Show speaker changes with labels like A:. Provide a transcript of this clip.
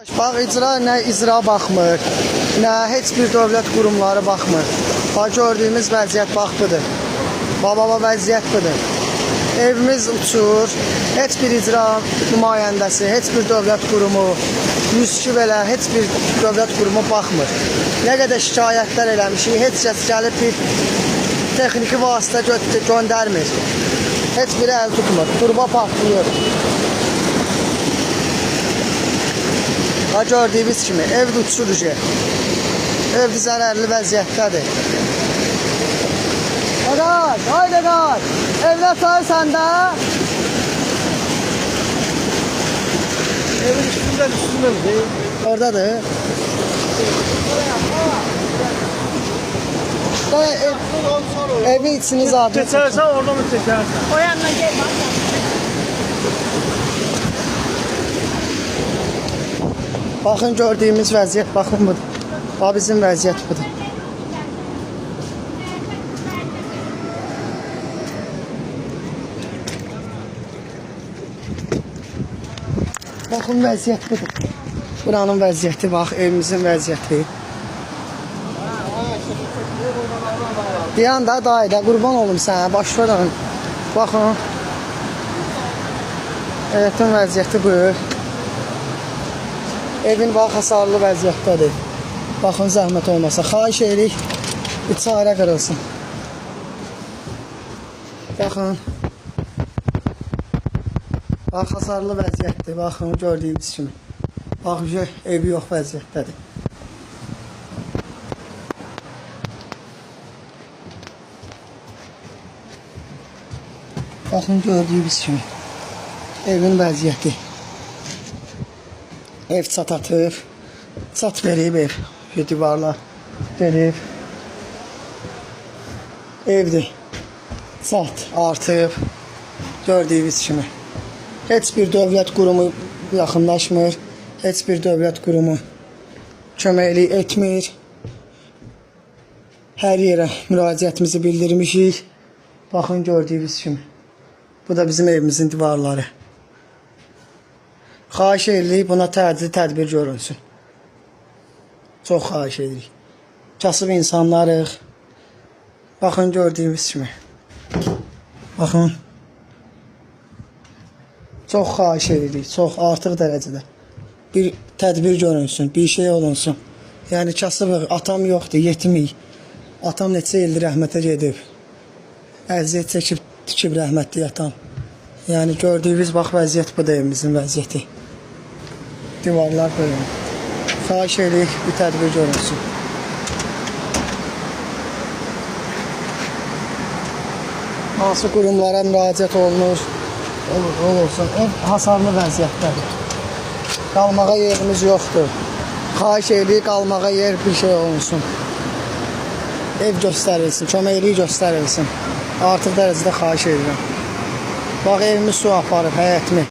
A: Bax, icra nə icra baxmır, nə heç bir dövlət qurumları baxmır. Bax, gördüyümüz vəziyyət bax budur. Baba vəziyyət budur. Evimiz uçur, heç bir icra nümayəndəsi, heç bir dövlət qurumu, 102 belə heç bir dövlət qurumu baxmır. Nə qədər şikayətlər eləmişik, heç kəs gəlib bir texniki vasitə göndərmir. Heç biri əl tutmur, turba partlayır. Ha, gördüyünüz kimi ev uçur. Ev zərərli vəziyyətdədir. Qardaş, haydi qardaş. Evlər sayı səndə.
B: Evin üstünden.
A: Oradadır. Evin içini zaten.
B: Geçersen oradan mı geçersen?
C: O yanına gel bak.
A: Baxın, gördüyümüz vəziyyət, baxın budur. Bax, bizim vəziyyət budur. Baxın, vəziyyət budur. Buranın vəziyyəti, bax, evimizin vəziyyəti. Deyən də dayı, qurban olum sənə, baş verin. Baxın. Evin vəziyyəti bu. Evin bax, hasarlı vəziyyətdədir. Baxın, zəhmət olmasa. Xahiş edirik, içarə qırılsın. Baxın. Bax, hasarlı vəziyyətdir. Baxın, gördüyünüz kimi. Bax, evi yox vəziyyətdədir. Baxın, gördüyünüz kimi. Evin vəziyyəti. Ev çat atıb, çat verib ev, divarlar verib. Evdir, çat artıb, gördüyünüz kimi. Heç bir dövlət qurumu yaxınlaşmır, heç bir dövlət qurumu köməklik etmir. Hər yerə müraciətimizi bildirmişik. Baxın, gördüyünüz kimi. Bu da bizim evimizin divarları. Xahiş edirik, buna təcili tədbir görünsün. Çox xahiş edirik. Kasıb insanlarıq. Baxın, gördüyümüz kimi. Baxın. Çox xahiş edirik, çox artıq dərəcədə. Bir tədbir görünsün, bir şey olunsun. Yəni, kasıbıq, atam yoxdur, yetimik. Atam neçə ildir rəhmətə gedib. Əziyyət çəkib, tikib rəhmətli atam. Yəni, gördüyünüz, bax, vəziyyət bu da evimizin vəziyyəti. Divarlar böyle. Xahiş edirik, bir tədbir görünsün. Hansı qurumlara müraciət olunur, olursa, ev hasarlı vəziyyətdədir. Qalmağa yerimiz yoxdur. Xahiş edirik, qalmağa yer bir şey olunsun. Ev göstərilsin, köməkliyi göstərilsin. Artıq dərəcədə xahiş edirəm. Bax, evimiz su aparıb, həyətimi.